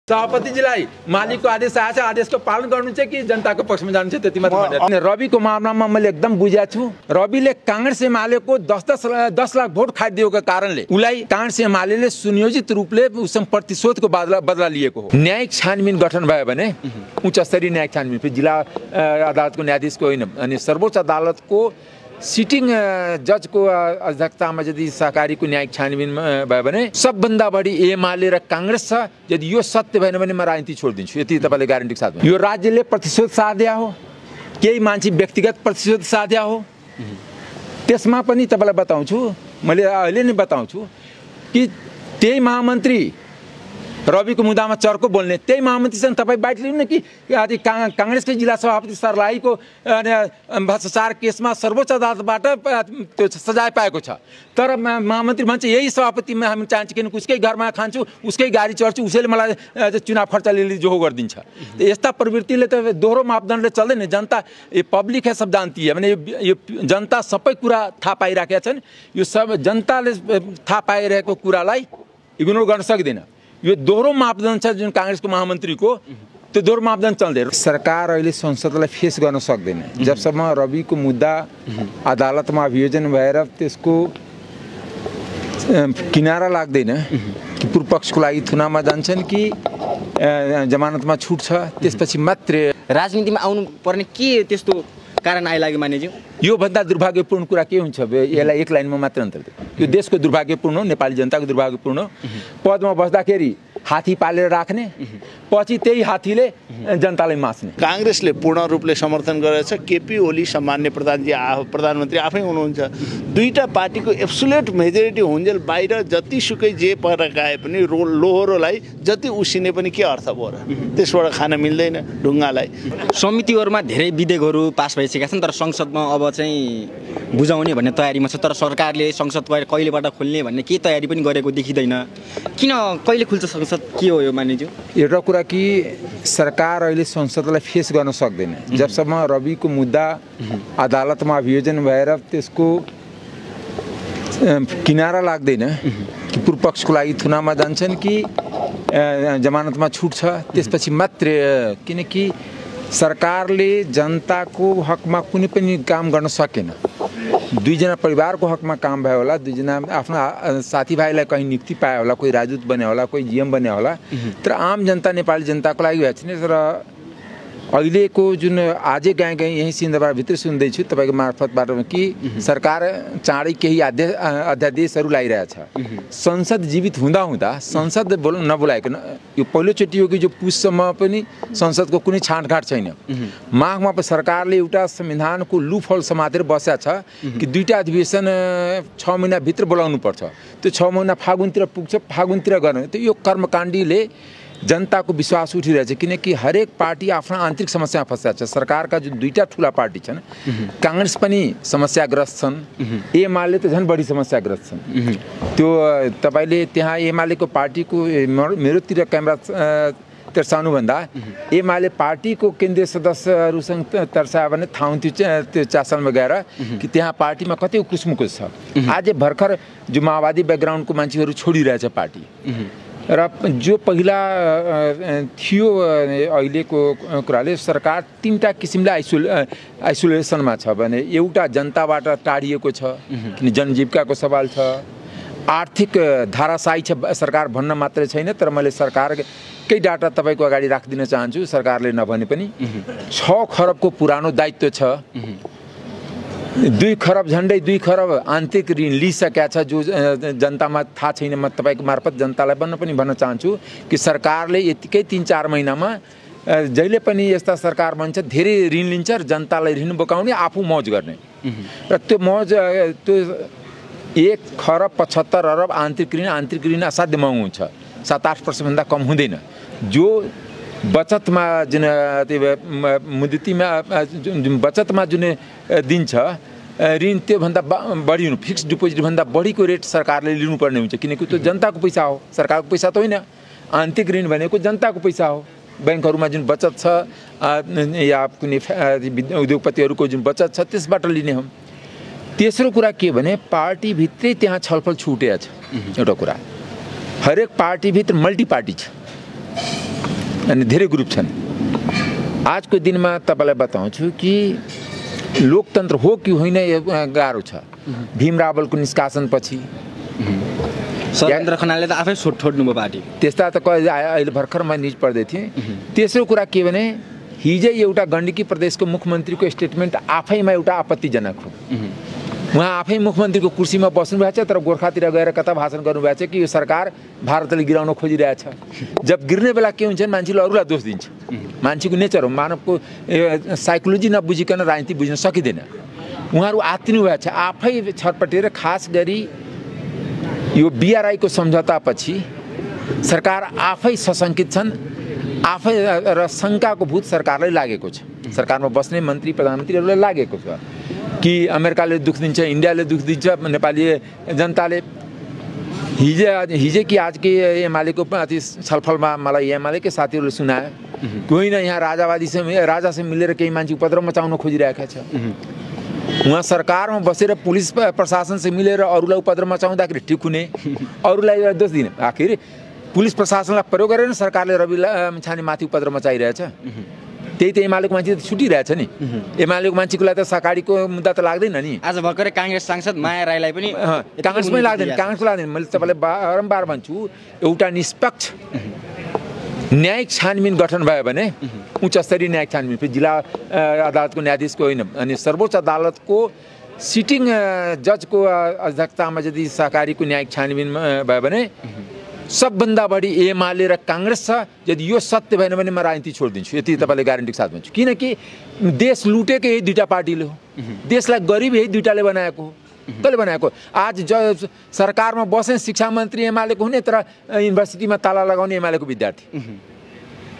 सभापतिजीलाई मालिकको आदेश आएछ, आदेशको पालन गर्नु चाहिँ कि जनताको पक्षमा जानु चाहिँ त्यति मात्र भने रविको मामलामा मैले एकदम बुझेको छु। रविले कांग्रेस एमालेको 10 लाख भोट खाइदिएको कारणले उलाई कांग्रेस एमालेले सुनियोजित रूपले उसम प्रतिशोधको बदला लिएको हो। न्यायिक छानबिन गठन भयो भने उच्च स्तरीय न्यायिक छानबिन जिल्ला अदालतको न्यायाधीशको होइन अनि सर्वोच्च अदालतको सिटिङ जजको अध्यक्षतामा यदि सहकारीको न्यायिक छानबिन भयो भने सबभन्दा बढी एमाले र कांग्रेस छ। यदि यो सत्य भएन भने म राजनीति छोडिदिन्छु, यति तपाईले ग्यारेन्टी साथ भन्छु। यो राज्यले प्रतिशोध साध्या हो, केही मान्छे व्यक्तिगत प्रतिशोध साध्या हो। त्यसमा पनि तपाईलाई बताउँछु, मैले अहिले नै बताउँछु कि त्यही महामन्त्री रविको मुद्दामा चर्को बोल्ने त्यही महामन्त्रीसँग तपाईँ बाइट लिनु न कि कांग्रेसकै जिल्ला सभापति सर्लाहीको भ्रष्टाचार केसमा सर्वोच्च अदालतबाट त्यो सजाय पाएको छ। तर महामन्त्री भन्छ यही सभापतिमा हामी चाहन्छ किन उसकै घरमा खान्छु, उसकै गाडी चढ्छु, उसैले मलाई चुनाव खर्च लिने जो गरिदिन्छ। यस्ता प्रवृत्तिले त दोहोरो मापदण्डले चल्दैन। जनता पब्लिक है सब जानती है भने यो जनता सबै कुरा थाहा पाइराखेका छन्। यो सब जनताले थाहा पाइरहेको कुरालाई इग्नोर गर्न सक्दैन। यो दोहोरो मापदण्ड छ जुन कांग्रेसको महामन्त्रीको, त्यो दोहोरो मापदण्ड चल्दैन। सरकार अहिले संसदलाई फेस गर्न सक्दैन जबसम्म रविको मुद्दा अदालतमा अभियोजन भएर त्यसको किनारा लाग्दैन कि पूर्व पक्षको लागि थुनामा जान्छन् कि जमानतमा छुट छ, त्यसपछि मात्र राजनीतिमा आउनु पर्ने के त्यस्तो कारण आइलाग्यो मानेज्यू? यो भन्दा दुर्भाग्यपूर्ण कुरा के हुन्छ? यसलाई एक लाइनमा मात्र अन्तर दियो। यो देशको दुर्भाग्यपूर्ण हो, नेपाली जनताको दुर्भाग्यपूर्ण हो। पदमा बस्दाखेरि हात्ती पालेर राख्ने, पछि त्यही हात्तीले जनतालाई मास्ने। कांग्रेसले पूर्ण रूपले समर्थन गरेछ। केपी ओली सम्मान्य प्रधानमन्त्री आफै हुनुहुन्छ। दुईटा पार्टीको एब्सोल्युट मेजोरिटी हुन्जेल बाहिर जतिसुकै जे परेर गए पनि लोहोरोलाई जति उसिने पनि के अर्थ भयो र? त्यसबाट खान मिल्दैन ढुङ्गालाई। समितिहरुमा धेरै विधेयकहरू पास भइसकेका छन्, तर संसदमा अब चाहिँ बुझाउने भन्ने तयारीमा छ। तर सरकारले संसद कहिलेबाट खोल्ने भन्ने के तयारी पनि गरेको देखिँदैन। किन कहिले खुल्छ संसद? के हो यो मानिज्यू? एउटा कुरा कि सरकार अहिले संसदलाई फेस गर्न सक्दैन जबसम्म रविको मुद्दा अदालतमा अभियोजन भएर त्यसको किनारा लाग्दैन कि पूर्व पक्षको लागि थुनामा जान्छन् कि जमानतमा छुट छ, त्यसपछि मात्र। किनकि सरकारले जनताको हकमा कुनै पनि काम गर्न सकेन। दुईजना परिवारको हकमा काम भयो होला, दुईजना आफ्नो साथीभाइलाई कहीँ नियुक्ति पायो होला, कोही राजदूत बन्यो होला, कोही जीएम बन्यो होला, तर आम जनता नेपाली जनताको लागि भएको छैन। तर अहिलेको जुन आजै गाएँ यहीँ सिन्धुपाल्चोकभित्र सुन्दैछु तपाईँको मार्फतबाट कि सरकार चाँडै केही अध्यादेशहरू ल्याइरहेछ। संसद जीवित हुँदा संसद नबोलाइकन यो पहिलोचोटि हो कि जो पुससम्म पनि संसदको कुनै छाँटकाँट छैन। माघमा सरकारले एउटा संविधानको लुफहोल समातेर बसेको छ कि दुईटा अधिवेशन 6 महिनाभित्र बोलाउनु पर्छ। त्यो 6 महिना फागुनतिर पुग्छ, फागुनतिर गर्ने। त्यो यो कर्मकाण्डीले जनताको विश्वास उठिरहेछ। किनकि हरेक पार्टी आफ्नो आन्तरिक समस्यामा फँसेको छ। सरकारका जुन दुईटा ठुला पार्टी छन्, कांग्रेस पनि समस्याग्रस्त छन्, एमाले त झन् बढी समस्याग्रस्त छन्। त्यो तपाईले त्यहाँ एमालेको पार्टीको मेरोतिर क्यामेरा तर्साउनुभन्दा एमाले पार्टीको केन्द्रीय सदस्यहरूसँग तर्सायो भने थाहा हुन्थ्यो त्यो चासलमा गएर कि त्यहाँ पार्टीमा कति कुसमुकुस छ। आज भर्खर जो माओवादी ब्याकग्राउन्डको मान्छेहरू छोडिरहेछ पार्टी, र जो पहिला थियो अहिलेको कुराले सरकार तीनटा किसिमले आइसोलेसनमा छ भने एउटा जनताबाट टाढिएको छ किन जनजीविकाको सवाल छ, आर्थिक धाराशाही छ, सरकार भन्न मात्रै छैन। तर मैले सरकारकै डाटा तपाईँको अगाडि राखिदिन चाहन्छु, सरकारले नभने पनि 6 खरबको पुरानो दायित्व छ। 2 खरब झन्डै 2 खरब आन्तरिक ऋण लिइसकेका छ जो जनतामा थाहा छैन। म तपाईँको मार्फत जनतालाई भन्न चाहन्छु कि सरकारले यतिकै 3-4 महिनामा जहिले पनि यस्ता सरकार बन्छ धेरै ऋण लिन्छ र जनतालाई ऋण बोकाउने, आफू मौज गर्ने। र त्यो मौज त्यो 1 खरब 75 अरब आन्तरिक ऋण असाध्य महँगो हुन्छ। 7-8% भन्दा कम हुँदैन। जो बचतमा जुन मुद्दतीमा जुन बचतमा जुन दिन्छ ऋण त्योभन्दा बढी हुनु, फिक्स्ड डिपोजिट भन्दा बढीको रेट सरकारले लिनुपर्ने हुन्छ। किनकि त्यो जनताको पैसा हो, सरकारको पैसा त होइन। आन्तरिक ऋण भनेको जनताको पैसा हो। बैंकहरूमा जुन बचत छ या कुनै उद्योगपतिहरूको जुन बचत छ त्यसबाट लिने हो। तेस्रो कुरा के भने पार्टीभित्रै त्यहाँ छलफल छुटेको छ। एउटा कुरा हरेक पार्टीभित्र मल्टी पार्टी छ। अनि धेरै ग्रुप छन्। आजको दिनमा तपाईलाई बताउँछु कि लोकतन्त्र हो कि होइन यो गाह्रो छ। भीम रावलको निष्कासनपछि सत्येन्द्र खनालले त आफै छोड्नुभयो पार्टी। त्यस्ता त अहिले भर्खर म न्युज पढ्दै थिएँ। तेस्रो कुरा के भने हिजै एउटा गण्डकी प्रदेशको मुख्यमन्त्रीको स्टेटमेन्ट आफैमा एउटा आपत्तिजनक हो। उहाँ आफै मुख्यमन्त्रीको कुर्सीमा बस्नुभएको छ तर गोर्खातिर गएर कता भाषण गर्नुभएको छ कि यो सरकार भारतले गिराउन खोजिरहेछ। जब गिर्ने बेला के हुन्छ मान्छेले अरूलाई दोष दिन्छ। मान्छेको नेचर हो, मानवको साइकोलोजी नबुझिकन राजनीति बुझ्न सकिँदैन। उहाँहरू आत्तिनु भएको छ आफै छटपटेर। खास गरी यो BRI को सम्झौतापछि सरकार आफै सशङ्कित छन्, आफै र शङ्काको भूत सरकारलाई लागेको छ। सरकारमा बस्ने मन्त्री प्रधानमन्त्रीहरूलाई लागेको छ कि अमेरिकाले दुख दिन्छ, इन्डियाले दुख दिन्छ, नेपाली जनताले। हिजै कि आज के एमालेको अति छलफलमा मलाई एमालेकै साथीहरूले सुनायो कोही न यहाँ राजासँग मिलेर केही मान्छे उपद्रव मचाउन खोजिरहेका छ। उहाँ सरकारमा बसेर पुलिस प्रशासनसँग मिलेर अरूलाई उपद्रव मचाउँदाखेरि ठिक हुने, अरूलाई दोष दिने। आखिर पुलिस प्रशासनलाई प्रयोग गरेर सरकारले रवि छानेमाथि उपद्रव मचाइरहेछ। त्यही त एमालेको मान्छे छुटिरहेछ नि। एमालेको मान्छेको लागि त सरकारीको मुद्दा त लाग्दैन नि। आज भर्खरै काङ्ग्रेस सांसद माया राईलाई पनि काङ्ग्रेसमै लाग्दैन, काङ्ग्रेसको लाग्दैन। मैले तपाईँलाई बारम्बार भन्छु एउटा निष्पक्ष न्यायिक छानबिन गठन भयो भने उच्च स्तरीय न्यायिक छानबिन, जिल्ला अदालतको न्यायाधीशको होइन अनि सर्वोच्च अदालतको सिटिङ जजको अध्यक्षतामा यदि सहकारीको न्यायिक छानबिन भयो भने सबभन्दा बढी एमाले र काङ्ग्रेस छ। यदि यो सत्य भएन भने म राजनीति छोडिदिन्छु, यति तपाईँले ग्यारेन्टीको साथ भन्छु। किनकि देश लुटेको यही दुईवटा पार्टीले हो, देशलाई गरिब यही दुईवटाले बनाएको हो। कसले बनाएको? आज सरकारमा बस्ने शिक्षा मन्त्री एमालेको हुने तर युनिभर्सिटीमा ताला लगाउने एमालेको विद्यार्थी।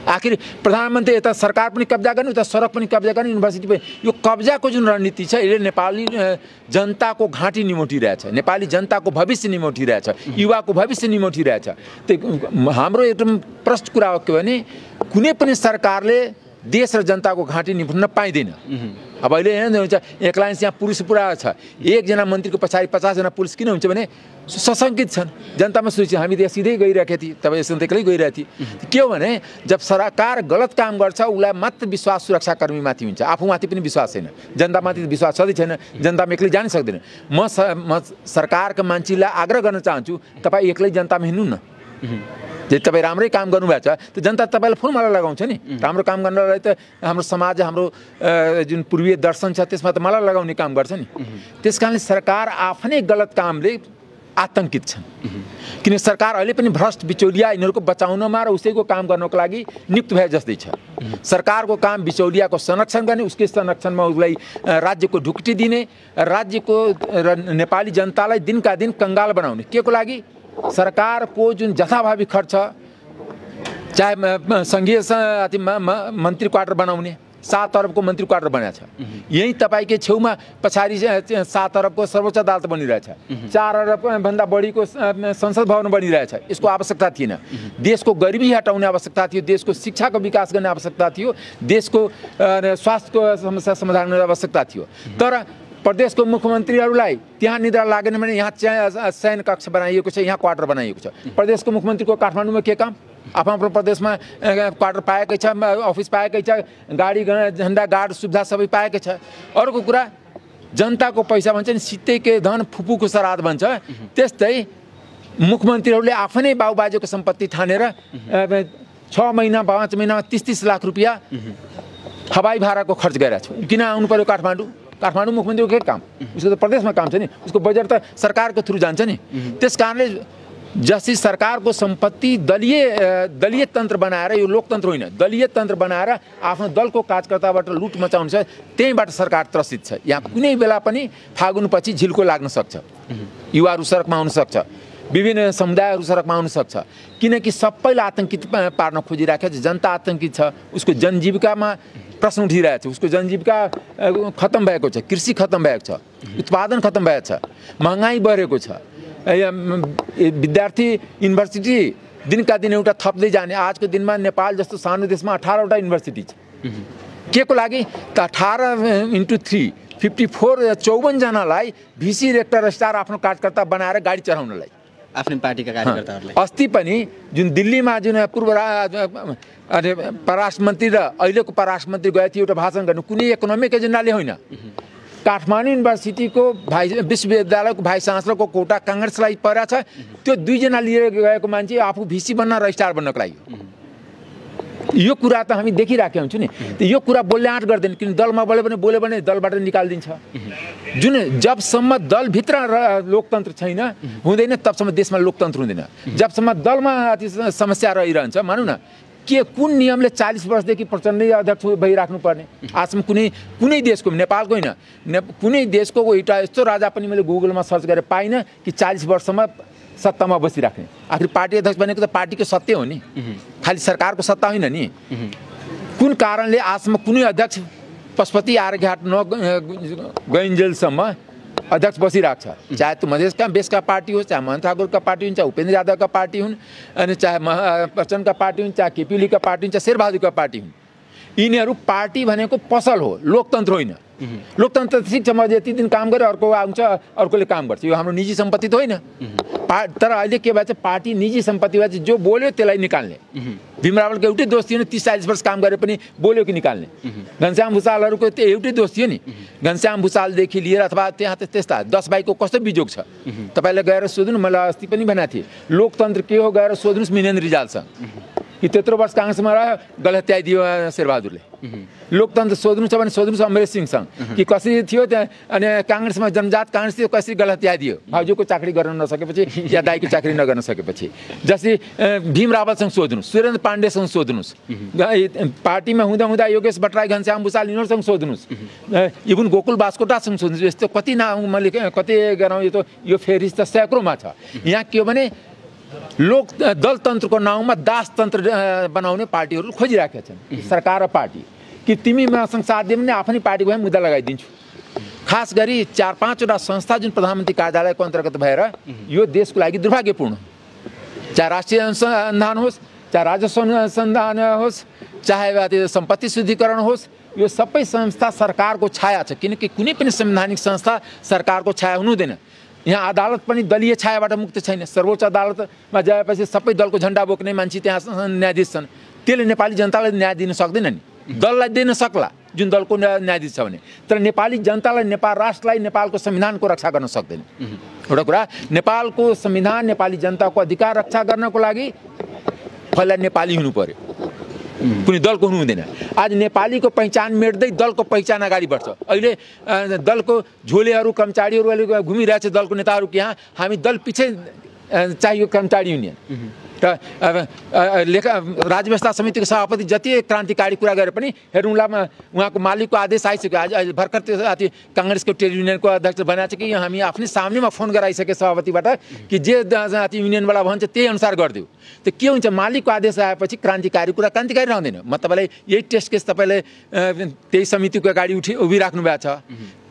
आखिर प्रधानमन्त्री यता सरकार पनि कब्जा गर्ने, उता सडक पनि कब्जा गर्ने, युनिभर्सिटी पनि। यो कब्जाको जुन रणनीति छ यसले नेपाली जनताको घाँटी निमोटिरहेछ, नेपाली जनताको भविष्य निमोटिरहेछ, युवाको भविष्य निमोटिरहेछ। हाम्रो एकदम प्रष्ट कुरा हो के भने कुनै पनि सरकारले देश र जनताको घाँटी निभाउन पाइँदैन। अब अहिले हेर्नुहुन्छ एक लाइन यहाँ पुलिस पुरा छ, एकजना मन्त्रीको पछाडि 50 जना पुलिस किन हुन्छ भने सशङ्कित छन्। जनतामा सोच्छ हामी त सिधै गइरहेका थियौँ, तपाईँ यसो एक्लै गइरहेको थिए। के हो भने जब सरकार गलत काम गर्छ उसलाई मात्र विश्वास सुरक्षाकर्मीमाथि हुन्छ, आफूमाथि पनि विश्वास छैन, जनतामाथि विश्वास सधैँ छैन। जनतामा एक्लै जान सक्दैन। म सरकारका मान्छेलाई आग्रह गर्न चाहन्छु तपाईँ एक्लै जनतामा हिँड्नु न। जे तपाईँ राम्रै काम गर्नुभएको छ त जनता तपाईँलाई फुलमाला लगाउँछ नि। राम्रो काम गर्नलाई त हाम्रो समाज, हाम्रो जुन पूर्वीय दर्शन छ त्यसमा त माला लगाउने काम गर्छ नि। त्यस कारणले सरकार आफ्नै गलत कामले आतङ्कित छन्। किन सरकार अहिले पनि भ्रष्ट बिचौलिया यिनीहरूको बचाउनमा र उसैको काम गर्नको लागि नियुक्त भए जस्तै छ। सरकारको काम बिचौलियाको संरक्षण गर्ने, उसकै संरक्षणमा उसलाई राज्यको ढुक्टी दिने, राज्यको र नेपाली जनतालाई दिनका दिन कङ्गाल बनाउने। के को लागि? सरकारको जुन जथाभावी खर्च, चाहे सङ्घीय मन्त्री क्वार्टर बनाउने, 7 अरबको मन्त्री क्वार्टर बनाएको छ। यही तपाईँकै छेउमा पछाडि 7 अरबको सर्वोच्च अदालत बनिरहेछ, 4 अरबभन्दा बढीको संसद भवन बनिरहेछ। यसको आवश्यकता थिएन। देशको गरिबी हटाउने आवश्यकता थियो, देशको शिक्षाको विकास गर्ने आवश्यकता थियो, देशको स्वास्थ्यको समस्या समाधान गर्ने आवश्यकता थियो। तर प्रदेशको मुख्यमन्त्रीहरूलाई त्यहाँ निद्रा लागेन भने यहाँ शयन कक्ष बनाइएको छ, यहाँ क्वार्टर बनाइएको छ। प्रदेशको मुख्यमन्त्रीको काठमाडौँमा के काम? आफ्नो प्रदेशमा क्वार्टर पाएकै छ, अफिस पाएकै छ, गाडी झन्डा गार्ड सुविधा सबै पाएकै छ। अर्को कुरा जनताको पैसा भन्छ नि सित्तैकै धन फुपूको श्राद्ध भन्छ, त्यस्तै मुख्यमन्त्रीहरूले आफ्नै बाबुबाजेको सम्पत्ति ठानेर 6 महिना 5 महिनामा 30-30 लाख रुपियाँ हवाई भाडाको खर्च गरेका छ। किन आउनु पर्यो काठमाडौँ? काठमाडौँ मुख्यमन्त्रीको के काम? उसको त प्रदेशमा काम छ नि, उसको बजेट त सरकारको थ्रु जान्छ नि। त्यस कारणले जसरी सरकारको सम्पत्ति दलीय तन्त्र बनाएर, यो लोकतन्त्र होइन, दलीय तन्त्र बनाएर आफ्नो दलको कार्यकर्ताबाट लुट मचाउनु छ, त्यहीँबाट सरकार त्रसित छ। यहाँ कुनै बेला पनि फागुनपछि झिल्को लाग्न सक्छ, युवाहरू सडकमा आउन सक्छ, विभिन्न समुदायहरू सडकमा आउन सक्छ। किनकि सबैलाई आतङ्कित पार्न खोजिरहेको छ, जनता आतङ्कित छ, उसको जनजीविकामा प्रश्न उठिरहेको छ, उसको जनजीविका खत्तम भएको छ, कृषि खत्तम भएको छ, उत्पादन खत्तम भएको छ, महँगाई बढेको छ। विद्यार्थी युनिभर्सिटी दिनका दिन एउटा थप्दै जाने। आजको दिनमा नेपाल जस्तो सानो देशमा 18वटा युनिभर्सिटी छ। के को लागि? त 18 × 3 54 जनालाई भिसी रेक्टर स्टार आफ्नो कार्यकर्ता बनाएर गाडी चढाउनलाई। आफ्नै पार्टीका कार्यकर्ताहरूले अस्ति पनि जुन दिल्लीमा जुन पूर्व परराष्ट्र मन्त्री र अहिलेको परराष्ट्र मन्त्री गए थियो एउटा भाषण गर्नु कुनै इकोनोमिक एजेन्डाले होइन काठमाडौँ युनिभर्सिटीको विश्वविद्यालयको भाइस चान्सलरको कोटा काङ्ग्रेसलाई परेको छ त्यो दुईजना लिएर गएको मान्छे आफू भिसी बन्न रजिस्ट्रार बन्नको लागि यो कुरा त हामी देखिराखेका हुन्छौँ नि यो कुरा बोल्ने आँट गर्दैन किन दलमा बोल्यो भने दलबाट निकालिदिन्छ जुन जबसम्म दलभित्र लोकतन्त्र छैन हुँदैन तबसम्म देशमा लोकतन्त्र हुँदैन जबसम्म दलमा अति समस्या रहिरहन्छ मानौँ न के कुन नियमले 40 वर्षदेखि प्रचण्डै अध्यक्ष भइराख्नु पर्ने आजसम्म कुनै देशको नेपालको होइन कुनै देशको एउटा यस्तो राजा पनि मैले गुगलमा सर्च गरेर पाइनँ कि 40 वर्षमा सत्तामा बसिराख्ने आखिर पार्टी अध्यक्ष बनेको त पार्टीको सत्य हो नि खालि सरकारको सत्ता होइन नि कुन कारणले आजसम्म कुनै अध्यक्ष पशुपति आर्यघाट गइन्जेलसम्म अध्यक्ष बसिरहेको छ चाहे त्यो मधेसका बेसका पार्टी होस् चाहे मोहन ठाकुरका पार्टी हुन् चाहे उपेन्द्र यादवका पार्टी हुन् अनि चाहे प्रचण्डका पार्टी हुन् चाहे केपी ओलीका पार्टी हुन् चाहे शेरबहादुरका पार्टी हुन् यिनीहरू पार्टी भनेको पसल हो लोकतन्त्र होइन लोकतन्त्र ठिक छ म यति दिन काम गरेँ अर्को आउँछ अर्कोले काम गर्छ यो हाम्रो निजी सम्पत्ति त होइन तर अहिले के भएछ पार्टी निजी सम्पत्ति भएछ जो बोल्यो त्यसलाई निकाल्ने भीम रावलको एउटै दोष थियो नि 30-40 वर्ष काम गरे पनि बोल्यो कि निकाल्ने घनश्याम भुसालहरूको त्यो एउटै दोष थियो नि घनश्याम भुसालदेखि लिएर अथवा त्यहाँ त त्यस्ता 10 भाइको कस्तो बिजोग छ तपाईँले गएर सोध्नु मलाई अस्ति पनि भनेको थिएँ लोकतन्त्र के हो गएर सोध्नुहोस् मिनेन्द्र रिजालसँग कि त्यत्रो वर्ष काङ्ग्रेसमा रह्यो गलत्याइदियो शेरबहादुरले लोकतन्त्र सोध्नु छ भने सोध्नुहोस् अमरेश सिंहसँग कि कसरी थियो त्यहाँ अनि काङ्ग्रेसमा जनजात काङ्ग्रेस थियो कसरी गलत्याइदियो भाउजूको चाकरी गर्न नसकेपछि या दाइको चाकरी नगर्न सकेपछि जसरी भीम रावलसँग सोध्नुहोस् सुरेन्द्र पाण्डेसँग सोध्नुहोस् पार्टीमा हुँदा योगेश भट्टराई घनश्याम भुसाल यिनीहरूसँग सोध्नुहोस् इभन गोकुल बास्कोटासँग सोध्नुहोस् यस्तो कति नाउँ मैले कति गराउँ यो फेरिस त सैकड़ोमा छ यहाँ के हो भने दलतन्त्रको नाउँमा दासतन्त्र बनाउने पार्टीहरू खोजिराखेका छन् सरकार र पार्टी कि तिमी मसँग साथ दियो भने आफ्नै पार्टीको भए मुद्दा लगाइदिन्छु खास गरी 4-5वटा संस्था जुन प्रधानमन्त्री कार्यालयको अन्तर्गत भएर यो देशको लागि दुर्भाग्यपूर्ण चाहे राष्ट्रिय अनुसन्धान होस् चाहे राजस्व अनुसन्धान होस् चाहे सम्पत्ति शुद्धिकरण होस् यो सबै संस्था सरकारको छाया छ किनकि कुनै पनि संवैधानिक संस्था सरकारको छाया हुनु हुँदैन यहाँ अदालत पनि दलीय छायाबाट मुक्त छैन सर्वोच्च अदालतमा जाएपछि सबै दलको झन्डा बोक्ने मान्छे त्यहाँ न्यायाधीश छन् त्यसले नेपाली जनतालाई न्याय दिन सक्दैन नि दललाई दिन सक्ला जुन दलको न्यायाधीश छ भने तर नेपाली जनतालाई नेपाल राष्ट्रलाई नेपालको संविधानको रक्षा गर्न सक्दैन एउटा कुरा नेपालको संविधान नेपाली जनताको अधिकार रक्षा गर्नको लागि पहिला नेपाली हुनु पर्यो कुनै दलको हुनु हुँदैन आज नेपालीको पहिचान मेट्दै दलको पहिचान अगाडि बढ्छ अहिले दलको झोलेहरू कर्मचारीहरू अहिले घुमिरहेछ दलको नेताहरू कि यहाँ हामी दल पछि चाहियो कर्मचारी युनियन र राजव्यवस्था समितिको सभापति जति क्रान्तिकारी कुरा गरे पनि हेरौँला उहाँको मालिकको आदेश आइसक्यो आज भर्खर त्यो अति काङ्ग्रेसको ट्रेड युनियनको अध्यक्ष बनाएको छ कि हामी आफ्नै सामनेमा फोन गराइसके सभापतिबाट कि जे अति युनियनवाला भन्छ त्यही अनुसार गरिदियो त के हुन्छ मालिकको आदेश आएपछि क्रान्तिकारी कुरा क्रान्तिकारी रहँदैन म तपाईँलाई यही टेस्ट केस तपाईँले त्यही समितिको अगाडि उभिराख्नु भएको छ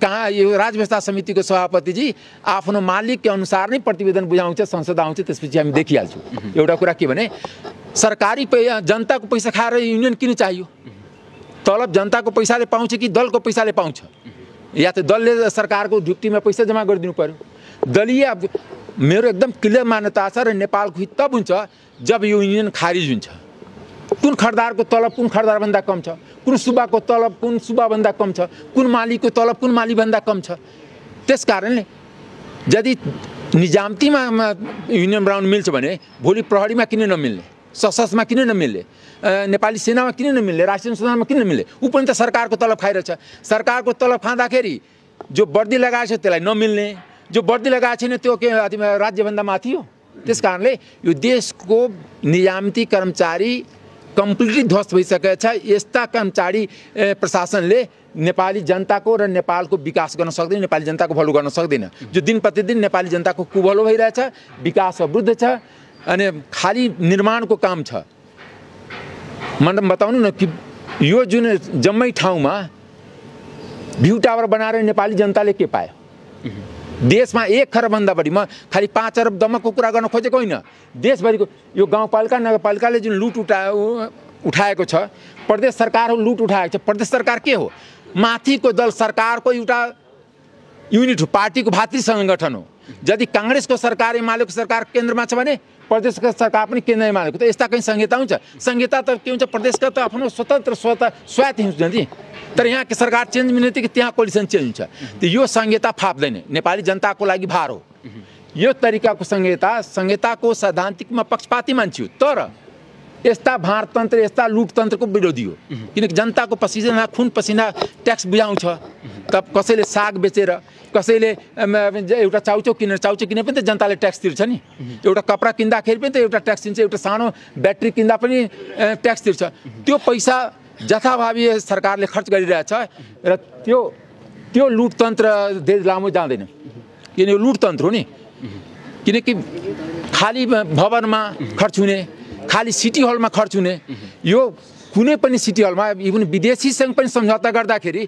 कहाँ यो राजव्यवस्था समितिको सभापतिजी आफ्नो मालिकको अनुसार नै प्रतिवेदन बुझाउँछ संसद आउँछ त्यसपछि हामी देखिहाल्छौँ एउटा कुरा के भने सरकारी जनताको पैसा खाएर युनियन किन चाहियो तलब जनताको पैसाले पाउँछ कि दलको पैसाले पाउँछ या त दलले सरकारको ढुक्टीमा पैसा जम्मा गरिदिनु पर्यो दलीय मेरो एकदम क्लियर मान्यता छ र नेपालको हित तब हुन्छ जब यो युनियन खारिज हुन्छ कुन खरिदारको तलब कुन खरिदारभन्दा कम छ कुन सुब्बाको तलब कुन सुब्बाभन्दा कम छ कुन मालीको तलब कुन मालीभन्दा कम छ त्यस कारणले यदि निजामतीमा युनियन बनाउन मिल्छ भने भोलि प्रहरीमा किन नमिल्ने सशस्त्रमा किन नमिल्ने नेपाली सेनामा किन नमिल्ने राष्ट्रिय अनुसन्धानमा किन नमिल्ने ऊ पनि त सरकारको तलब खाइरहेछ सरकारको तलब खाँदाखेरि जो वर्दी लगाएको छ त्यसलाई नमिल्ने जो वर्दी लगाएको छैन त्यो के राज्यभन्दा माथि हो त्यस कारणले यो देशको निजामती कर्मचारी कम्प्लिटली ध्वस्त भइसकेको छ यस्ता कर्मचारी प्रशासनले नेपाली जनताको र नेपालको विकास गर्न सक्दैन नेपाली जनताको भलो गर्न सक्दैन जो दिन प्रतिदिन नेपाली जनताको कुभलो भइरहेछ विकास अवरुद्ध छ अनि खाली निर्माणको काम छ मतलब बताउनु न कि यो जुन जम्मै ठाउँमा भ्यू टावर बनाएर नेपाली जनताले के पायो देशमा 1 खरबभन्दा बढी म खालि 5 अरब दमकको कुरा गर्न खोजेको होइन देशभरिको यो गाउँपालिका नगरपालिकाले जुन लुट उठाएको छ प्रदेश सरकार लुट उठाएको छ प्रदेश सरकार के हो माथिको दल सरकारको एउटा युनिट हो पार्टीको भातृ संगठन हो यदि काङ्ग्रेसको सरकार एमालेको सरकार केन्द्रमा छ भने प्रदेशको सरकार पनि केन्द्र एमालेको त यस्ता कहीँ संहिता हुन्छ संहिता त के हुन्छ प्रदेशका त आफ्नो स्वतन्त्र स्वायत्त हुन्छ नि तर यहाँ सरकार चेन्ज हुने बित्तिकै त्यहाँ कोलिसन चेन्ज हुन्छ त्यो यो संहिता फाप्दैन नेपाली जनताको लागि भार हो यो तरिकाको संहिताको सैद्धान्तिकमा पक्षपाती मान्छे हो तर यस्ता भारतन्त्र यस्ता लुटतन्त्रको विरोधी हो किनकि जनताको पसिना खुन पसिना ट्याक्स बुझाउँछ तब कसैले साग बेचेर कसैले एउटा चाउचाउ किने पनि त जनताले ट्याक्स तिर्छ नि एउटा कपडा किन्दाखेरि पनि त एउटा ट्याक्स दिन्छ एउटा सानो ब्याट्री किन्दा पनि ट्याक्स तिर्छ त्यो पैसा जथाभावी सरकारले खर्च गरिरहेछ र त्यो लुटतन्त्र धेरै लामो जाँदैन किन यो लुटतन्त्र हो नि किनकि खाली भवनमा खर्च हुने खाली सिटी हलमा खर्च हुने यो कुनै पनि सिटी हलमा इभन विदेशीसँग पनि सम्झौता गर्दाखेरि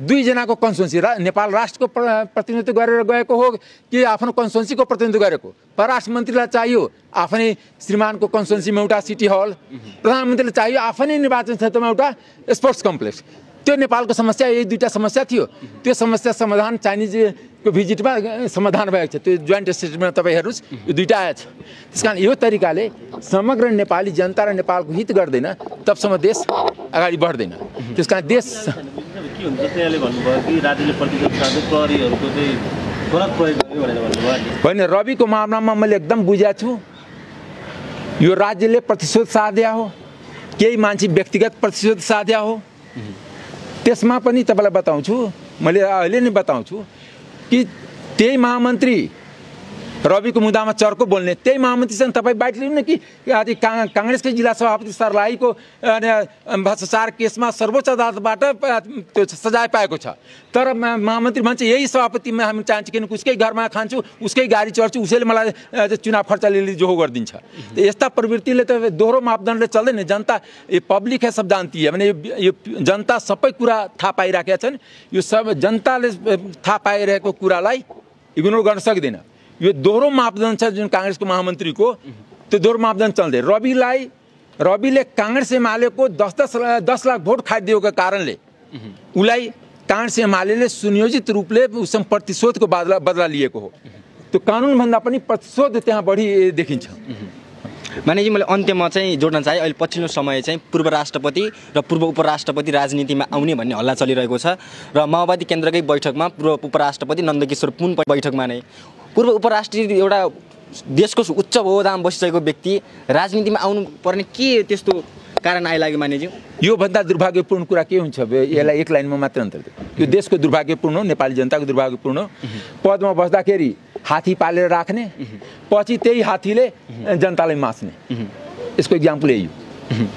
दुईजनाको कन्स्टिट्युन्सी नेपाल राष्ट्रको प्रतिनिधित्व गरेर गएको हो कि आफ्नो कन्स्टिट्युन्सीको प्रतिनिधित्व गरेको परराष्ट्र मन्त्रीलाई चाहियो आफ्नै श्रीमानको कन्स्टिट्युन्सीमा एउटा सिटी हल प्रधानमन्त्रीले चाहियो आफ्नै निर्वाचन क्षेत्रमा एउटा स्पोर्ट्स कम्प्लेक्स त्यो नेपालको समस्या यही दुईटा समस्या थियो त्यो समस्या समाधान चाइनिजको भिजिटमा समाधान भएको छ त्यो जोइन्ट स्टेटमेन्टमा तपाईँ हेर्नुहोस् यो दुईटा आएछ त्यस कारण यो तरिकाले समग्र नेपाली जनता र नेपालको हित गर्दैन तबसम्म देश अगाडि बढ्दैन त्यस कारण देश के हुन्छ त्यसले भन्नुभयो कि राज्यले प्रतिशत साधु प्रहरीहरूको चाहिँ गलत प्रयोग गर्यो भनेर भन्नुभयो होइन रविको मामलामा मैले एकदम बुझेको छु यो राज्यले प्रतिशोध साध्या हो केही मान्छे व्यक्तिगत प्रतिशोध साध्या हो त्यसमा पनि तपाईँलाई बताउँछु मैले अहिले नै बताउँछु कि त्यही महामन्त्री रविको मुद्दामा चर्को बोल्ने त्यही महामन्त्रीसँग तपाईँ बाइट लिनु न कि काङ्ग्रेसकै जिल्ला सभापति सर्लाहीको भ्रष्टाचार केसमा सर्वोच्च अदालतबाट त्यो सजाय पाएको छ तर महामन्त्री भन्छ यही सभापतिमा हामी चाहन्छौँ किनकि उसकै घरमा खान्छु उसकै गाडी चढ्छु उसैले मलाई चुनाव खर्च लिने जो गरिदिन्छ यस्ता प्रवृत्तिले त दोहोरो मापदण्डले चल्दैन जनता यो पब्लिक है सब जानती है भने यो जनता सबै कुरा थाहा पाइराखेका छन् यो सब जनताले थाहा पाइरहेको कुरालाई इग्नोर गर्न सक्दैन यो दोहोरो मापदण्ड छ जुन काङ्ग्रेसको महामन्त्रीको त्यो दोहोरो मापदण्ड चल्दै रविले काङ्ग्रेस एमालेको 10 लाख भोट खाइदिएको कारणले उसलाई काङ्ग्रेस एमाले सुनियोजित रूपले उससँग प्रतिशोधको बदला लिएको हो त्यो कानुनभन्दा पनि प्रतिशोध त्यहाँ बढी देखिन्छ मानेजी मैले अन्त्यमा चाहिँ जोड्न चाहे अहिले पछिल्लो समय चाहिँ पूर्व राष्ट्रपति र पूर्व उपराष्ट्रपति राजनीतिमा आउने भन्ने हल्ला चलिरहेको छ र माओवादी केन्द्रकै बैठकमा पूर्व उपराष्ट्रपति नन्दकिशोर पुन बैठकमा नै पूर्व उपराष्ट्रपति एउटा देशको उच्च ओहदामा बसिसकेको व्यक्ति राजनीतिमा आउनु पर्ने के त्यस्तो कारण आइलाग्यो मानेजी योभन्दा दुर्भाग्यपूर्ण कुरा के हुन्छ यसलाई एक लाइनमा मात्र अन्तर यो देशको दुर्भाग्यपूर्ण हो नेपाली जनताको दुर्भाग्यपूर्ण हो पदमा बस्दाखेरि हात्ती पालेर राख्ने पछि त्यही हात्तीले जनतालाई मास्ने यसको इक्जाम्पल यही हो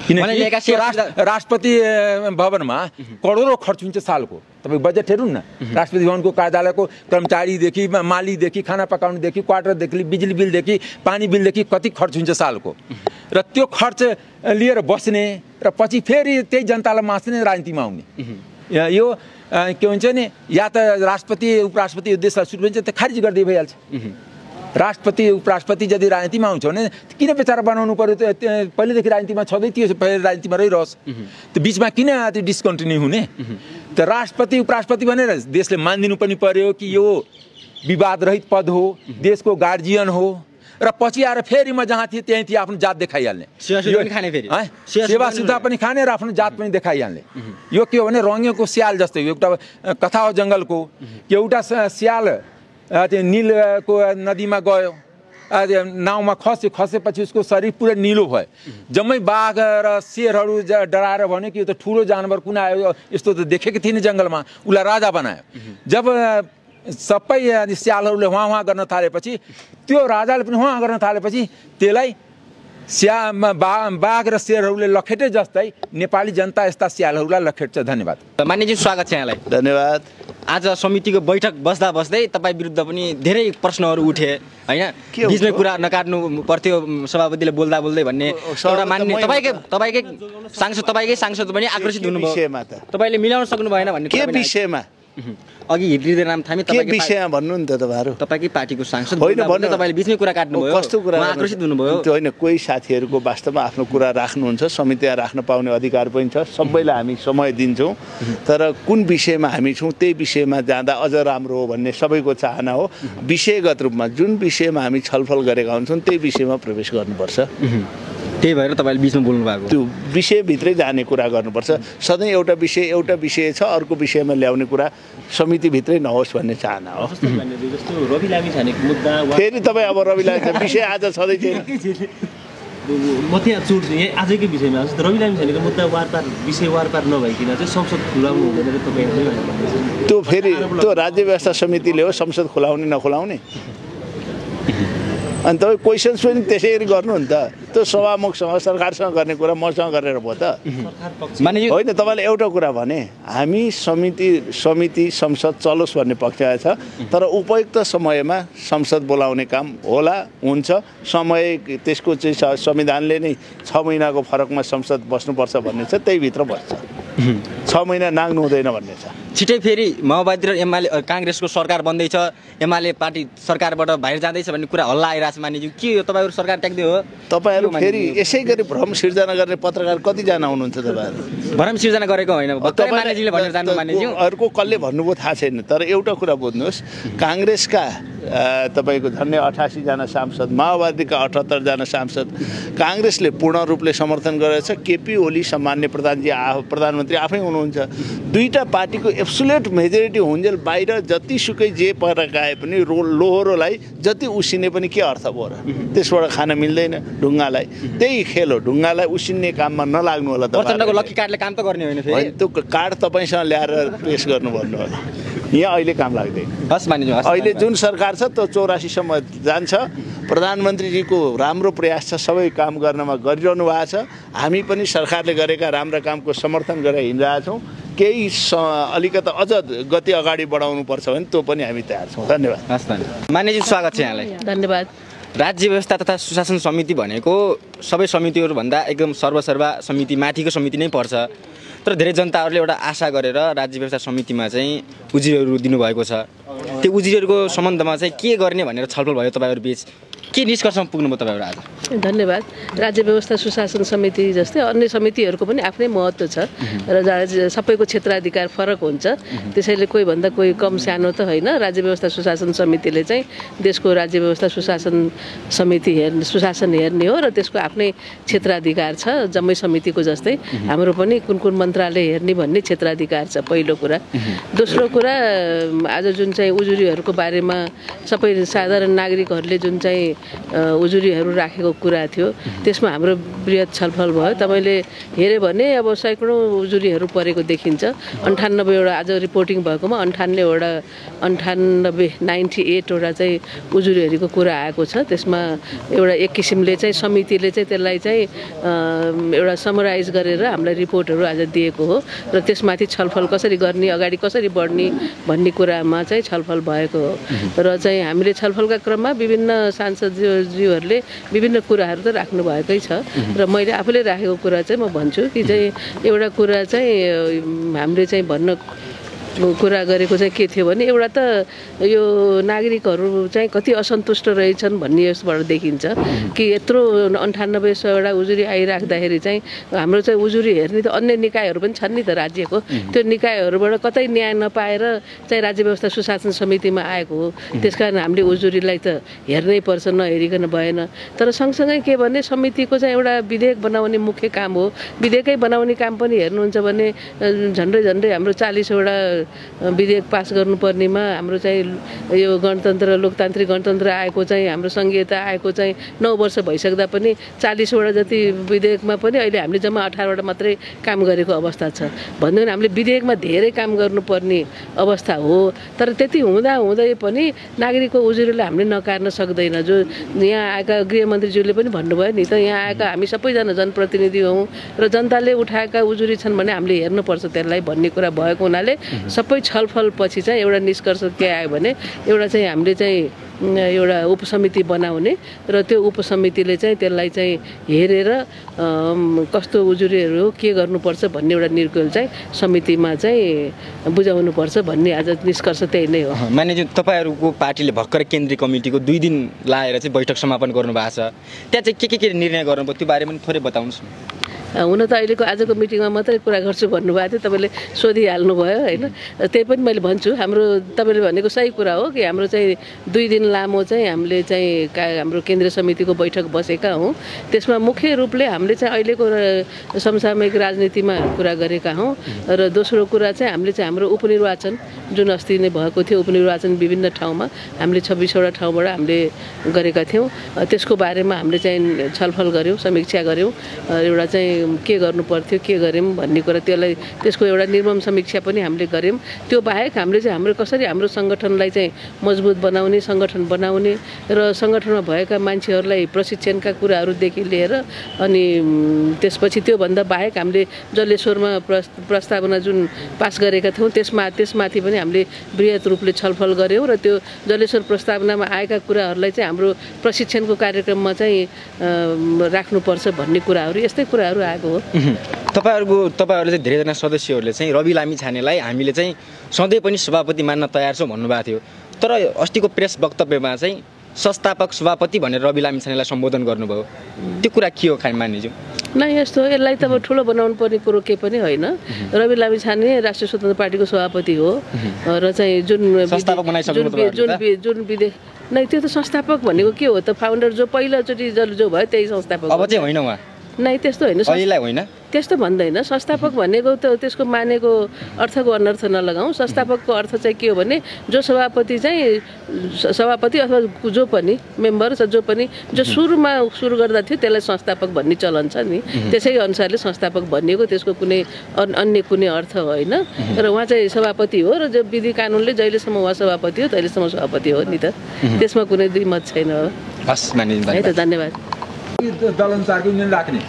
किनकि राष्ट्रपति भवनमा करोडौँ खर्च हुन्छ सालको तपाईँ बजेट हेर्नु न राष्ट्रपति भवनको कार्यालयको कर्मचारीदेखि मालीदेखि खाना पकाउनेदेखि क्वार्टरदेखि बिजुली बिलदेखि पानी बिलदेखि कति खर्च हुन्छ सालको र त्यो खर्च लिएर बस्ने र पछि फेरि त्यही जनतालाई मास्ने राजनीतिमा आउने यो के हुन्छ नि या त राष्ट्रपति उपराष्ट्रपति यो देशलाई सुरु हुन्छ त खारिज गरिदिए भइहाल्छ राष्ट्रपति उपराष्ट्रपति यदि राजनीतिमा आउँछ भने किन बेचारा बनाउनु पर्यो पहिलेदेखि राजनीतिमा छँदै थियो राजनीतिमा रहिरहोस् त्यो बिचमा किन त्यो डिस्कन्टिन्यू हुने त राष्ट्रपति उपराष्ट्रपति भनेर देशले मानिदिनु पनि पर्यो कि यो विवाद रहित पद हो देशको गार्जियन हो र पछि आएर फेरि म जहाँ थिएँ त्यहीँ थिएँ आफ्नो जात देखाइहाल्ने सेवा सुविधा पनि खाने र आफ्नो जात पनि देखाइहाल्ने यो के हो भने रङ्गेको स्याल जस्तै एउटा कथा हो जङ्गलको एउटा स्याल त्यो नीलको नदीमा गयो नाउँमा खसेपछि उसको शरीर पुरै निलो भयो जम्मै बाघ र शेरहरू डराएर भन्यो कि यो त ठुलो जानवर कुन आयो यस्तो त देखेको थिएन जङ्गलमा उसलाई राजा बनायो जब सबै स्यालहरूले उहाँ गर्न थालेपछि त्यो राजाले पनि उहाँ गर्न थालेपछि त्यसलाई बाघ र शेरहरूले लखेटे जस्तै नेपाली जनता यस्ता स्यालहरूलाई लखेट्छ धन्यवाद मान्यजी स्वागत छ यहाँलाई धन्यवाद आज समितिको बैठक बस्दै तपाईँ विरुद्ध पनि धेरै प्रश्नहरू उठे होइन बिचमै कुरा नकाट्नु पर्थ्यो सभापतिले बोल्दा भन्ने एउटा मान्ने तपाईँकै सांसद पनि आक्रोशित हुनुभयो तपाईँले मिलाउन सक्नु भएन भन्ने के विषयमा अघि हिटहृदय नाम थामी के विषयमा भन्नु नि त तपाईँहरू तपाईकै पार्टीको सांसद होइन भन्नु तपाईले बीचमै कुरा काट्नुभयो कस्तो कुरा आक्रोशित हुनुभयो त्यो होइन कोही साथीहरूको वास्तवमा आफ्नो कुरा राख्नुहुन्छ समितिमा राख्न पाउने अधिकार पनि छ सबैलाई हामी समय दिन्छौँ तर कुन विषयमा हामी छौँ त्यही विषयमा जाँदा अझ राम्रो हो भन्ने सबैको चाहना हो विषयगत रूपमा जुन विषयमा हामी छलफल गरेका हुन्छौँ त्यही विषयमा प्रवेश गर्नुपर्छ त्यही भएर तपाईँले बीचमा बोल्नु भएको त्यो विषयभित्रै जाने कुरा गर्नुपर्छ सधैँ एउटा विषय छ अर्को विषयमा ल्याउने कुरा समितिभित्रै नहोस् भन्ने चाहना हो जस्तो रवि लामिछानेको मुद्दा फेरि तपाईँ अब रवि लामिछाने विषय आज छँदै थिएन म त्यहाँ चोट यहाँ आजकै विषयमा जस्तो रवि लामिछानेको मुद्दा विषय वारपार नभइकन चाहिँ संसद खुलाउनु हुँदैन तपाईँ त्यो फेरि त्यो राज्य व्यवस्था समितिले हो संसद खुलाउने नखुलाउने अनि तपाईँ क्वेसन्स पनि त्यसरी गर्नु नि त त्यो सभामुखसँग सरकारसँग गर्ने कुरा मसँग गरेर भयो त होइन तपाईँले एउटा कुरा भने हामी समिति संसद चलोस् भन्ने पक्षमा छ तर उपयुक्त समयमा संसद बोलाउने काम होला हुन्छ समय त्यसको चाहिँ संविधानले नै 6 महिनाको फरकमा संसद बस्नुपर्छ भन्ने छ त्यहीभित्र बस्छ 6 महिना नाग्नु हुँदैन भन्ने छ छिटै फेरि माओवादी र एमाले काङ्ग्रेसको सरकार बन्दैछ एमाले पार्टी सरकारबाट बाहिर जाँदैछ भन्ने कुरा हल्ला आइरहेछ मानिज्यू के हो तपाईँहरू सरकार ट्याक्दै हो तपाईँहरू फेरि यसै गरी भ्रम सिर्जना गर्ने पत्रकार कतिजना हुनुहुन्छ तपाईँहरू भ्रम सिर्जना गरेको होइन मानिज्यूले भनेर जानु मानिज्यू अर्को कसले भन्नुभयो थाहा छैन तर एउटा कुरा बुझ्नुहोस् काङ्ग्रेसका तपाईँको झन्डै 88 जना सांसद माओवादीका 78 जना सांसद काङ्ग्रेसले पूर्ण रूपले समर्थन गरेछ केपी ओली सामान्य प्रधानमन्त्री आफै हुनुहुन्छ दुईटा पार्टीको एब्सोल्युट मेजोरिटी हुन्जेल बाहिर जतिसुकै जे परेर आए पनि लोहोरोलाई जति उसिने पनि के अर्थ भयो र त्यसबाट खान मिल्दैन ढुङ्गालाई त्यही खेल हो ढुङ्गालाई उसिन्ने काममा नलाग्नु होला प्रचण्डको लकी कार्डले काम त गर्ने होइन फेरि त्यो कार्ड तपाईँसँग ल्याएर पेश गर्नु भन्नु होला यहाँ अहिले काम लाग्दैन हस् मानिज्यू अहिले जुन सरकार छ त्यो 84 सम्म जान्छ प्रधानमन्त्रीजीको राम्रो प्रयास छ सबै काम गर्नमा गरिरहनु भएको छ हामी पनि सरकारले गरेका राम्रा कामको समर्थन गरेर हिँडिरहेछौँ केही अलिकति अझ गति अगाडि बढाउनु पर्छ भने त्यो पनि हामी तयार छौँ धन्यवाद हस् धन्यवाद मान्यज्यू स्वागत छ यहाँलाई धन्यवाद राज्य व्यवस्था तथा सुशासन समिति भनेको सबै समितिहरूभन्दा एकदम सर्वसर्वा समिति माथिको समिति नै पर्छ तर धेरै जनताहरूले एउटा आशा गरेर राज्य व्यवस्था समितिमा चाहिँ उजुरीहरू दिनुभएको छ त्यो उजुरीहरूको सम्बन्धमा चाहिँ के गर्ने भनेर छलफल भयो तपाईँहरू बीच के निष्कर्षमा पुग्नुभयो तपाईँहरू आज धन्यवाद राज्य व्यवस्था सुशासन समिति जस्तै अन्य समितिहरूको पनि आफ्नै महत्त्व छ र सबैको क्षेत्राधिकार फरक हुन्छ त्यसैले कोही भन्दा कोही कम सानो त होइन राज्य व्यवस्था सुशासन समितिले चाहिँ देशको राज्य व्यवस्था सुशासन हेर्ने हो र त्यसको आफ्नै क्षेत्राधिकार छ जम्मै समितिको जस्तै हाम्रो पनि कुन कुन मन्त्रालय हेर्ने भन्ने क्षेत्राधिकार छ पहिलो कुरा दोस्रो कुरा आज जुन चाहिँ उजुरीहरूको बारेमा सबै साधारण नागरिकहरूले जुन चाहिँ उजुरीहरू राखेको कुरा थियो त्यसमा हाम्रो बृहत छलफल भयो तपाईँले हेऱ्यो भने अब सैकडौँ उजुरीहरू परेको देखिन्छ 98 वटा आज रिपोर्टिङ भएकोमा 98 वटा चाहिँ उजुरीहरूको कुरा आएको छ त्यसमा एउटा एक किसिमले चाहिँ समितिले चाहिँ त्यसलाई चाहिँ एउटा समराइज गरेर हामीलाई रिपोर्टहरू आज दिएको हो र त्यसमाथि छलफल कसरी गर्ने अगाडि कसरी बढ्ने भन्ने कुरामा चाहिँ छलफल भएको हो र चाहिँ हामीले छलफलका क्रममा विभिन्न सांसदज्यूहरूले विभिन्न कुराहरू त राख्नु भएकै छ र मैले आफूले राखेको कुरा चाहिँ म भन्छु कि चाहिँ एउटा कुरा चाहिँ हामीले चाहिँ भन्न कुरा गरेको चाहिँ के थियो भने एउटा त यो नागरिकहरू चाहिँ कति असन्तुष्ट रहेछन् भन्ने यसबाट देखिन्छ कि यत्रो 9800 वटा उजुरी आइराख्दाखेरि चाहिँ हाम्रो चाहिँ उजुरी हेर्ने त अन्य निकायहरू पनि छन् नि त राज्यको त्यो निकायहरूबाट कतै न्याय नपाएर चाहिँ राज्य व्यवस्था सुशासन समितिमा आएको हो त्यसकारण हामीले उजुरीलाई त हेर्नै पर्छ नहेरिकन भएन तर सँगसँगै के भने समितिको चाहिँ एउटा विधेयक बनाउने मुख्य काम हो विधेयकै बनाउने काम पनि हेर्नुहुन्छ भने झन्डै हाम्रो 40 वटा विधेयक पास गर्नुपर्नेमा हाम्रो चाहिँ यो गणतन्त्र लोकतान्त्रिक गणतन्त्र आएको चाहिँ हाम्रो संघीयता आएको चाहिँ 9 वर्ष भइसक्दा पनि 40 वटा जति विधेयकमा पनि अहिले हामीले जम्मा 18 वटा मात्रै काम गरेको अवस्था छ भन्दा पनि हामीले विधेयकमा धेरै काम गर्नुपर्ने अवस्था हो तर त्यति हुँदै पनि नागरिकको उजुरीलाई हामीले नकार्न सक्दैन जो यहाँ आएका गृहमन्त्रीज्यूले पनि भन्नुभयो नि त यहाँ आएका हामी सबैजना जनप्रतिनिधि हौँ र जनताले उठाएका उजुरी छन् भने हामीले हेर्नुपर्छ त्यसलाई भन्ने कुरा भएको हुनाले सबै छलफलपछि चाहिँ एउटा निष्कर्ष के आयो भने एउटा चाहिँ हामीले चाहिँ एउटा उपसमिति बनाउने र त्यो उपसमितिले चाहिँ त्यसलाई चाहिँ हेरेर कस्तो उजुरीहरू के गर्नुपर्छ भन्ने एउटा निर्णय चाहिँ समितिमा चाहिँ बुझाउनुपर्छ भन्ने आज निष्कर्ष त्यही नै हो। माने तपाईँहरूको पार्टीले भर्खर केन्द्रीय कमिटीको 2 दिन लाएर चाहिँ बैठक समापन गर्नुभएको छ, त्यहाँ चाहिँ के निर्णय गर्नुभयो त्यो बारेमा थोरै बताउनुहोस् न। हुन त अहिलेको आजको मिटिङमा मात्रै कुरा गर्छु भन्नुभएको थियो, तपाईँले सोधिहाल्नुभयो होइन। त्यही पनि मैले भन्छु, हाम्रो तपाईँले भनेको सही कुरा हो कि हाम्रो चाहिँ 2 दिन लामो चाहिँ हामीले चाहिँ हाम्रो केन्द्रीय समितिको बैठक बसेका हौँ। त्यसमा मुख्य रूपले हामीले चाहिँ अहिलेको समसामयिक राजनीतिमा कुरा गरेका हौँ र दोस्रो कुरा चाहिँ हामीले चाहिँ हाम्रो उपनिर्वाचन जुन अस्ति नै भएको थियो, उपनिर्वाचन विभिन्न ठाउँमा हामीले 26वटा ठाउँबाट हामीले गरेका थियौँ, त्यसको बारेमा हामीले चाहिँ छलफल गऱ्यौँ, समीक्षा गऱ्यौँ, एउटा चाहिँ के गर्नु पर्थ्यो के गर्यौँ भन्ने कुरा त्यसको एउटा निर्मम समीक्षा पनि हामीले गऱ्यौँ। त्यो बाहेक हामीले चाहिँ हाम्रो कसरी हाम्रो सङ्गठनलाई चाहिँ मजबुत बनाउने, सङ्गठन बनाउने र सङ्गठनमा भएका मान्छेहरूलाई प्रशिक्षणका कुराहरूदेखि लिएर अनि त्यसपछि त्योभन्दा बाहेक हामीले जलेश्वरमा प्रस्तावना जुन पास गरेका थियौँ त्यसमाथि पनि हामीले बृहत रूपले छलफल गऱ्यौँ र त्यो जलेश्वर प्रस्तावनामा आएका कुराहरूलाई चाहिँ हाम्रो प्रशिक्षणको कार्यक्रममा चाहिँ राख्नुपर्छ भन्ने कुराहरू यस्तै कुराहरू आएको हो। तपाईँहरूले चाहिँ धेरैजना सदस्यहरूले चाहिँ रवि लामिछानेलाई हामीले चाहिँ सधैँ पनि सभापति मान्न तयार छौँ भन्नुभएको थियो, तर अस्तिको प्रेस वक्तव्यमा चाहिँ संस्थापक सभापति भनेर रवि लामिछानेलाई सम्बोधन गर्नुभयो, त्यो कुरा के हो मानिज्यू? न यस्तो यसलाई त अब ठुलो बनाउनु पर्ने कुरो केही पनि होइन। रवि लामिछाने राष्ट्रिय स्वतन्त्र पार्टीको सभापति हो र चाहिँ जुन विदेश नै त्यो त संस्थापक भनेको के हो त, फाउन्डर जो पहिलोचोटि जो भयो त्यही संस्थापक अब चाहिँ होइन उहाँ नै त्यस्तो होइन, त्यस्तो भन्दैन। संस्थापक भनेको त त्यसको मानेको अर्थको अनर्थ नलगाउँ। संस्थापकको अर्थ चाहिँ के हो भने जो सभापति अथवा जो पनि मेम्बर छ जो सुरुमा सुरु गर्दा थियो त्यसलाई संस्थापक भन्ने चलन छ नि, त्यसै अनुसारले संस्थापक भनिएको, त्यसको कुनै अन्य कुनै अर्थ होइन। र उहाँ चाहिँ सभापति हो र जो विधि कानुनले जहिलेसम्म उहाँ सभापति हो तहिलेसम्म सभापति हो नि त, त्यसमा कुनै दुई मत छैन हो। हस् है त, धन्यवाद। दलअनुसारको युनियन राख्ने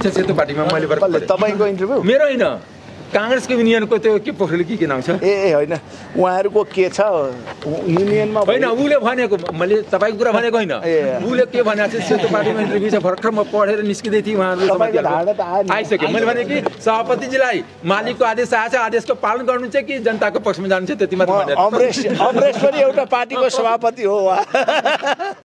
सेतो पार्टीमा मैले तपाईँको इन्टरभ्यू मेरो होइन, काङ्ग्रेसको युनियनको त्यो के पोखरेल के नाम छ होइन उहाँहरूको के छ युनियनमा होइन, उसले भनेको मैले तपाईँको कुरा भनेको होइन, उसले के भनेको छ सेतो पार्टीमा इन्टरभ्यू छ। भर्खर म पढेर निस्किँदै थिएँ, उहाँहरू आइसक्यो। मैले भने कि सभापतिजीलाई मालिकको आदेश आएछ, आदेशको पालन गर्नु चाहिँ कि जनताको पक्षमा जानु चाहिँ त्यति मात्र। अमरेश पनि एउटा पार्टीको सभापति हो।